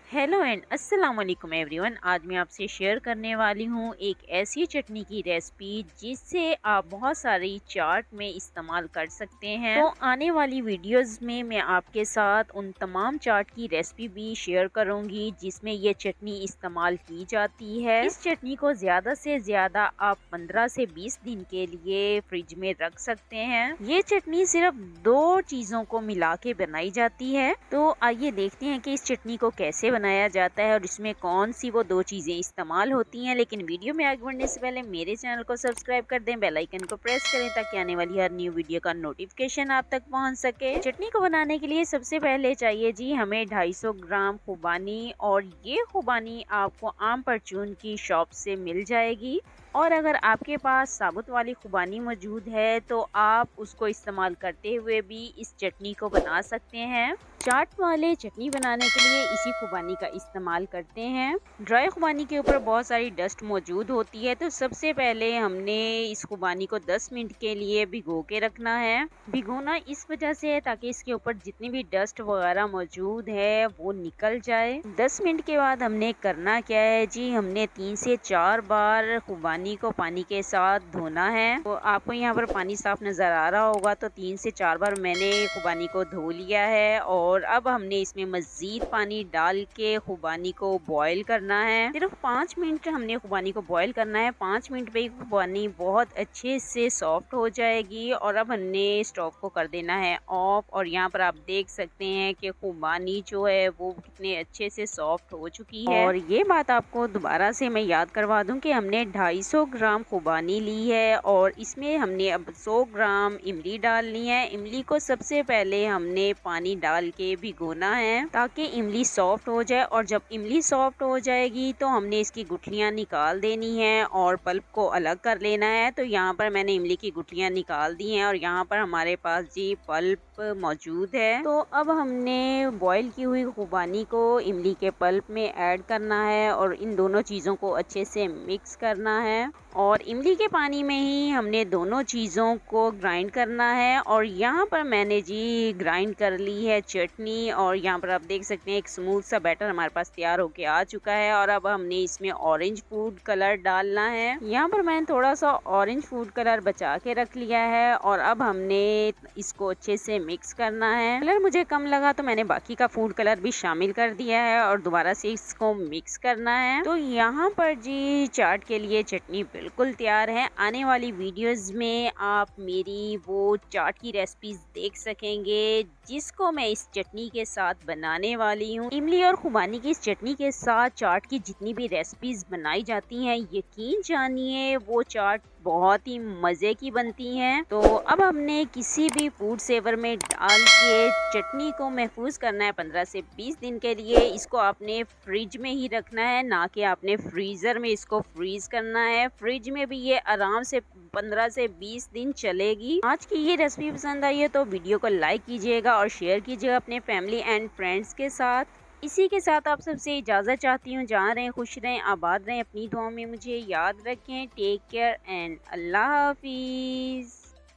Hello and अस्सलाम वालेकुम everyone. आज मैं आपसे शेयर करने वाली हूँ एक ऐसी चटनी की रेसिपी जिससे आप बहुत सारी चाट में इस्तेमाल कर सकते हैं। तो आने वाली वीडियोस में मैं आपके साथ उन तमाम चाट की रेसिपी भी शेयर करूँगी जिसमें ये चटनी इस्तेमाल की जाती है। इस चटनी को ज़्यादा से ज़्यादा आप 15 से 20 दिन के लिए फ्रिज में रख सकते हैं। ये चटनी सिर्फ दो चीज़ों को मिला के बनाई जाती है। तो आइए देखते हैं कि इस चटनी को कैसे बनाया जाता है और इसमें कौन सी वो दो चीज़ें इस्तेमाल होती हैं। लेकिन वीडियो में आगे बढ़ने से पहले मेरे चैनल को सब्सक्राइब कर दें, बेल आइकन को प्रेस करें ताकि आने वाली हर न्यू वीडियो का नोटिफिकेशन आप तक पहुंच सके। चटनी को बनाने के लिए सबसे पहले चाहिए जी हमें 250 ग्राम खुबानी, और ये खुबानी आपको आम परचून की शॉप से मिल जाएगी। और अगर आपके पास साबुत वाली खुबानी मौजूद है तो आप उसको इस्तेमाल करते हुए भी इस चटनी को बना सकते हैं। चाट वाले चटनी बनाने के लिए इसी खुबानी का इस्तेमाल करते हैं। ड्राई खुबानी के ऊपर बहुत सारी डस्ट मौजूद होती है, तो सबसे पहले हमने इस खुबानी को 10 मिनट के लिए भिगो के रखना है। भिगोना इस वजह से है ताकि इसके ऊपर जितनी भी डस्ट वगैरह मौजूद है वो निकल जाए। 10 मिनट के बाद हमने करना क्या है जी, हमने 3 से 4 बार खुबानी को पानी के साथ धोना है। तो आपको यहाँ पर पानी साफ नज़र आ रहा होगा, तो 3 से 4 बार मैंने खुबानी को धो लिया है। और अब हमने इसमें मज़ीद पानी डाल के खुबानी को बॉईल करना है। सिर्फ 5 मिनट हमने खुबानी को बॉईल करना है। 5 मिनट में खुबानी बहुत अच्छे से सॉफ्ट हो जाएगी। और अब हमने स्टोव को कर देना है ऑफ। और यहाँ पर आप देख सकते हैं कि खुबानी जो है वो कितने अच्छे से सॉफ्ट हो चुकी है। और ये बात आपको दोबारा से मैं याद करवा दूं कि हमने 250 ग्राम खुबानी ली है और इसमें हमने अब 100 ग्राम इमली डालनी है। इमली को सबसे पहले हमने पानी डाल के भिगोना है ताकि इमली सॉफ्ट हो जाए। और जब इमली सॉफ्ट हो जाएगी तो हमने इसकी गुठलियाँ निकाल देनी है और पल्प को अलग कर लेना है। तो यहाँ पर मैंने इमली की गुठलियाँ निकाल दी हैं और यहाँ पर हमारे पास जी पल्प मौजूद है। तो अब हमने बॉईल की हुई खुबानी को इमली के पल्प में ऐड करना है और इन दोनों चीज़ों को अच्छे से मिक्स करना है। और इमली के पानी में ही हमने दोनों चीज़ों को ग्राइंड करना है। और यहाँ पर मैंने जी ग्राइंड कर ली है चटनी। और यहाँ पर आप देख सकते हैं एक स्मूथ सा बैटर हमारे पास तैयार होके आ चुका है। और अब हमने इसमें ऑरेंज फूड कलर डालना है। यहाँ पर मैंने थोड़ा सा ऑरेंज फूड कलर बचा के रख लिया है और अब हमने इसको अच्छे से मिक्स करना है। कलर मुझे कम लगा तो मैंने बाकी का फूड कलर भी शामिल कर दिया है और दोबारा से इसको मिक्स करना है। तो यहाँ पर जी चाट के लिए चटनी बिल्कुल तैयार है। आने वाली वीडियोस में आप मेरी वो चाट की रेसिपीज देख सकेंगे जिसको मैं इस चटनी के साथ बनाने वाली हूँ। इमली और खुबानी की इस चटनी के साथ चाट की जितनी भी रेसिपीज बनाई जाती हैं, यकीन जानिए वो चाट बहुत ही मज़े की बनती हैं। तो अब हमने किसी भी फूड सेवर में डाल के चटनी को महफूज करना है 15 से 20 दिन के लिए। इसको आपने फ्रिज में ही रखना है, ना कि आपने फ्रीज़र में इसको फ्रीज़ करना है। फ्रिज में भी ये आराम से 15 से 20 दिन चलेगी। आज की ये रेसिपी पसंद आई है तो वीडियो को लाइक कीजिएगा और शेयर कीजिएगा अपने फैमिली एंड फ्रेंड्स के साथ। इसी के साथ आप सबसे इजाज़त चाहती हूँ। जहाँ रहें खुश रहें, आबाद रहें, अपनी दुआओं में मुझे याद रखें। टेक केयर एंड अल्लाह हाफिज़।